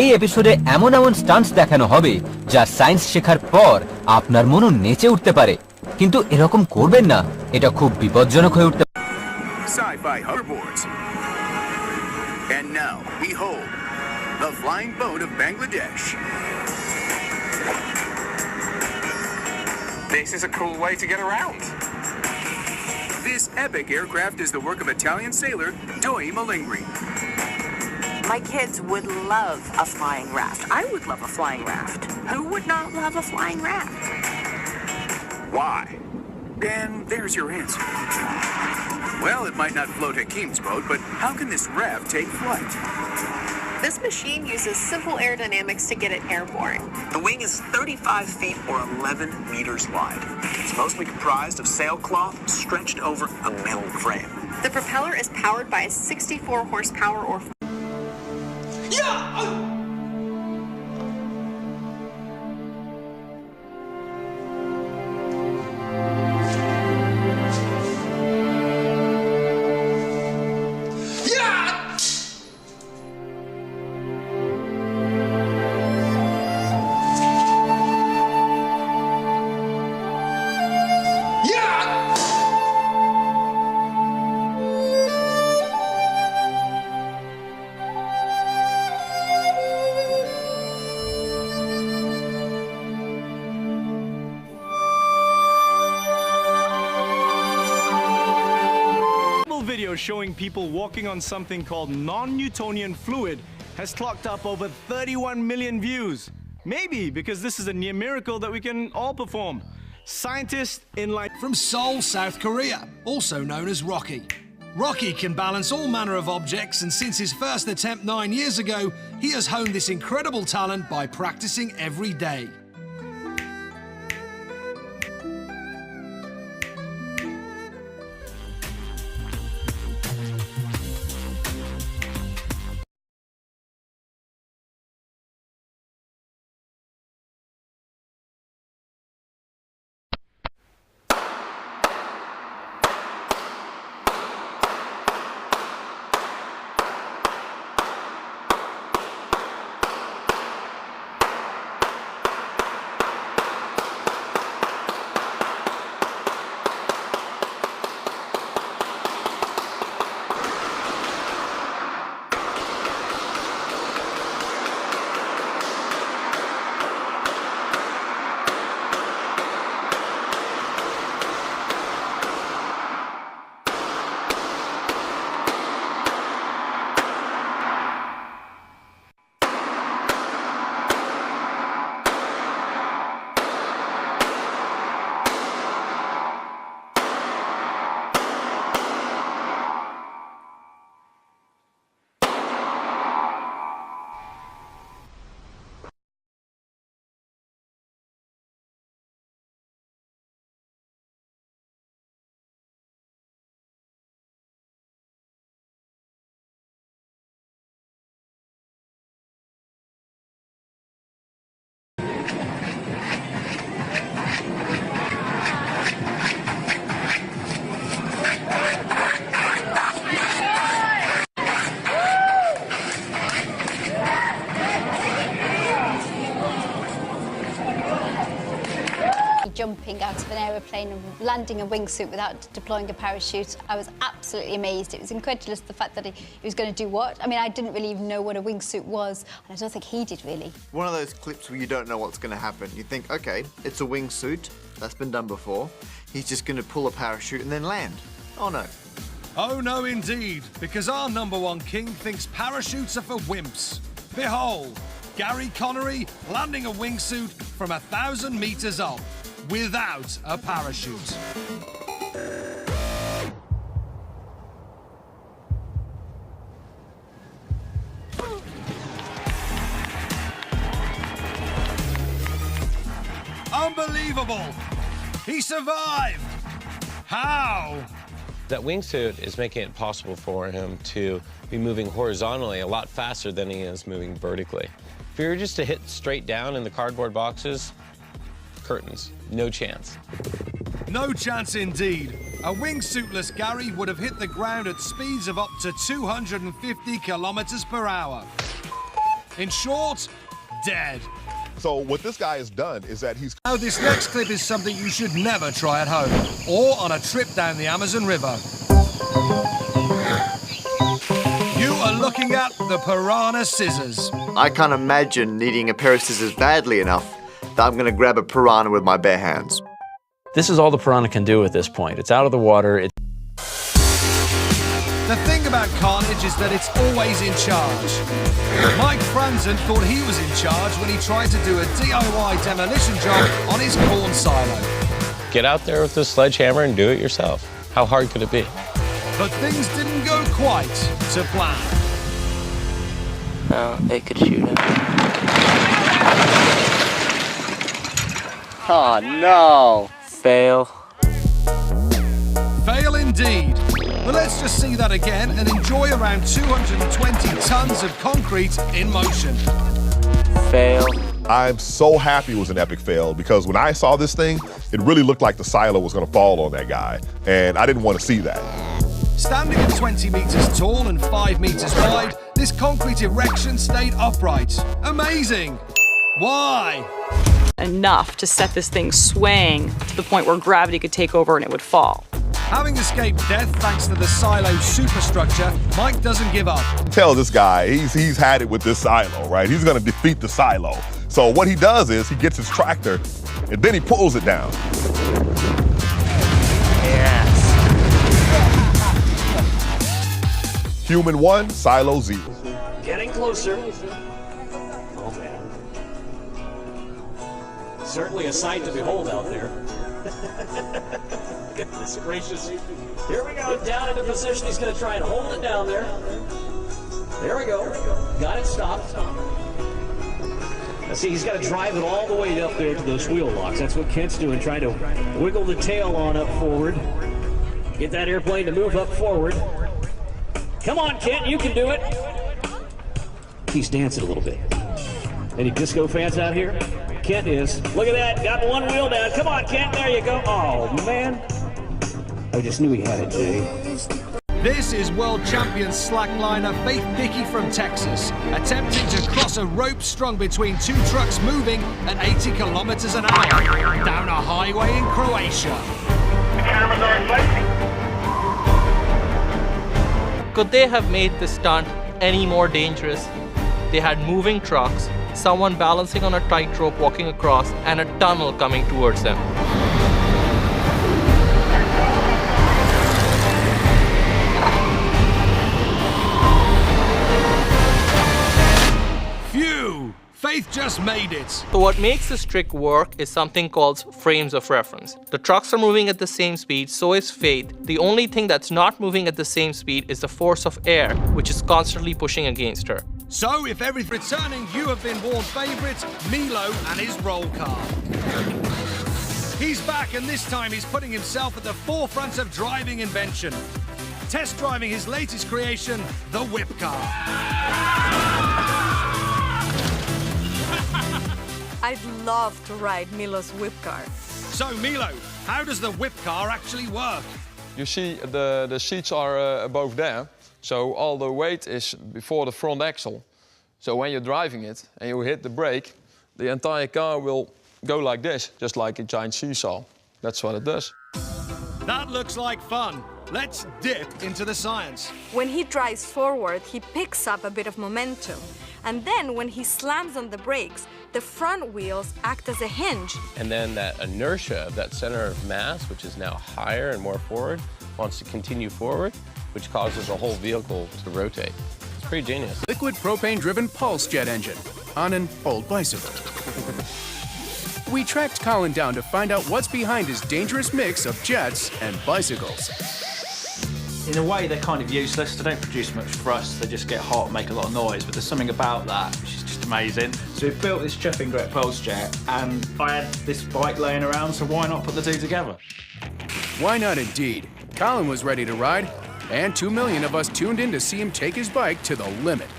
এই এপিসোডে এমন এমন স্টান্টস দেখানো হবে যা সায়েন্স শেখার পর আপনার মনও নেচে উঠতে পারে, কিন্তু এরকম করবেন না, এটা খুব বিপজ্জনক হয়ে উঠতে পারে। Sci-fi hoverboards. And now, behold, the flying boat of Bangladesh. This is a cool way to get around. This epic aircraft is the work of Italian sailor Doi Malingri. My kids would love a flying raft. I would love a flying raft. Who would not love a flying raft? Why? And there's your answer. Well, it might not float Hakim's boat, but how can this raft take flight? This machine uses simple aerodynamics to get it airborne. The wing is 35 feet or 11 meters wide. It's mostly comprised of sailcloth stretched over a metal frame. The propeller is powered by a 64 horsepower or Video showing people walking on something called non-Newtonian fluid has clocked up over 31 million views. Maybe because this is a near miracle that we can all perform. Scientists in From Seoul, South Korea, also known as Rocky. Rocky can balance all manner of objects, and since his first attempt 9 years ago, he has honed this incredible talent by practicing every day. Jumping out of an aeroplane and landing a wingsuit without deploying a parachute. I was absolutely amazed. It was incredulous, the fact that he was going to do what. I mean, I didn't really even know what a wingsuit was, and I don't think he did really. One of those clips where you don't know what's going to happen. You think, okay, it's a wingsuit. That's been done before. He's just going to pull a parachute and then land. Oh, no. Oh no indeed, because our #1 king thinks parachutes are for wimps. Behold, Gary Connery landing a wingsuit from 1,000 meters up without a parachute. Unbelievable! He survived! How? That wingsuit is making it possible for him to be moving horizontally a lot faster than he is moving vertically. If you were just to hit straight down in the cardboard boxes, curtains, no chance. No chance indeed. A wingsuitless Gary would have hit the ground at speeds of up to 250 kilometers per hour. In short, dead. So what this guy has done is that he's... Now, this next clip is something you should never try at home or on a trip down the Amazon River. You are looking at the Piranha Scissors. I can't imagine needing a pair of scissors badly enough that I'm going to grab a piranha with my bare hands. This is all the piranha can do at this point. It's out of the water. The thing about Carnage is that it's always in charge. Mike Franzen thought he was in charge when he tried to do a DIY demolition job on his corn silo. Get out there with the sledgehammer and do it yourself. How hard could it be? But things didn't go quite to plan. No, they could shoot him. Oh no! Fail. Fail indeed. But let's just see that again and enjoy around 220 tons of concrete in motion. Fail. I'm so happy it was an epic fail because when I saw this thing, it really looked like the silo was going to fall on that guy, and I didn't want to see that. Standing at 20 meters tall and 5 meters wide, this concrete erection stayed upright. Amazing! Why? Enough to set this thing swaying to the point where gravity could take over and it would fall. Having escaped death thanks to the silo superstructure, Mike doesn't give up. Tell this guy he's had it with this silo, right? He's going to defeat the silo. So what he does is he gets his tractor and then he pulls it down. Yes. Human 1, silo 0. Getting closer. Oh man. Certainly a sight to behold out there. Goodness gracious. Here we go, down into position. He's going to try and hold it down there. There we go. Got it stopped. Now see, he's got to drive it all the way up there to those wheel locks. That's what Kent's doing, trying to wiggle the tail on up forward. Get that airplane to move up forward. Come on, Kent, you can do it. He's dancing a little bit. Any disco fans out here? Kent is. Look at that, got one wheel down. Come on, Kent, there you go. Oh, man. I just knew he had it, Jay. This is world champion slackliner Faith Dickey from Texas, attempting to cross a rope strung between two trucks moving at 80 kilometers an hour down a highway in Croatia. The cameras are in place. Could they have made the stunt any more dangerous? They had moving trucks, someone balancing on a tightrope walking across, and a tunnel coming towards them. Phew! Faith just made it. So what makes this trick work is something called frames of reference. The trucks are moving at the same speed, so is Faith. The only thing that's not moving at the same speed is the force of air, which is constantly pushing against her. So, if everything returning, you have been warned favourite, Milo and his roll car. He's back, and this time he's putting himself at the forefront of driving invention. Test driving his latest creation, the whip car. I'd love to ride Milo's whip car. So, Milo, how does the whip car actually work? You see the seats are above there. So all the weight is before the front axle. So when you're driving it and you hit the brake, the entire car will go like this, just like a giant seesaw. That's what it does. That looks like fun. Let's dip into the science. When he drives forward, he picks up a bit of momentum. And then when he slams on the brakes, the front wheels act as a hinge. And then that inertia of that center of mass, which is now higher and more forward, wants to continue forward, which causes the whole vehicle to rotate. It's pretty genius. Liquid propane-driven pulse jet engine on an old bicycle. We tracked Colin down to find out what's behind his dangerous mix of jets and bicycles. In a way, they're kind of useless. They don't produce much thrust. They just get hot and make a lot of noise. But there's something about that which is just amazing. So we built this Chuffing Direct Pulse Jet, and I had this bike laying around, so why not put the two together? Why not indeed? Colin was ready to ride, and 2 million of us tuned in to see him take his bike to the limit.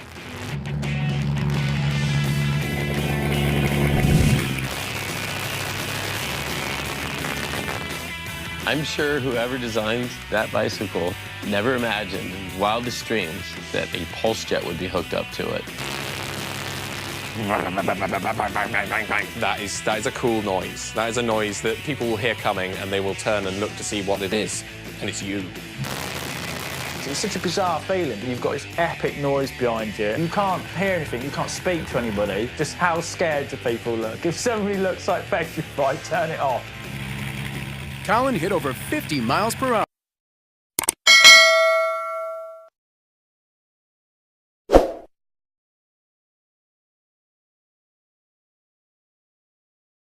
I'm sure whoever designed that bicycle never imagined in wildest dreams that a pulse jet would be hooked up to it. That is a cool noise. That is a noise that people will hear coming and they will turn and look to see what it is. And it's you. It's such a bizarre feeling. You've got this epic noise behind you. You can't hear anything. You can't speak to anybody. Just how scared do people look? If somebody looks like petrified, turn it off. Colin hit over 50 miles per hour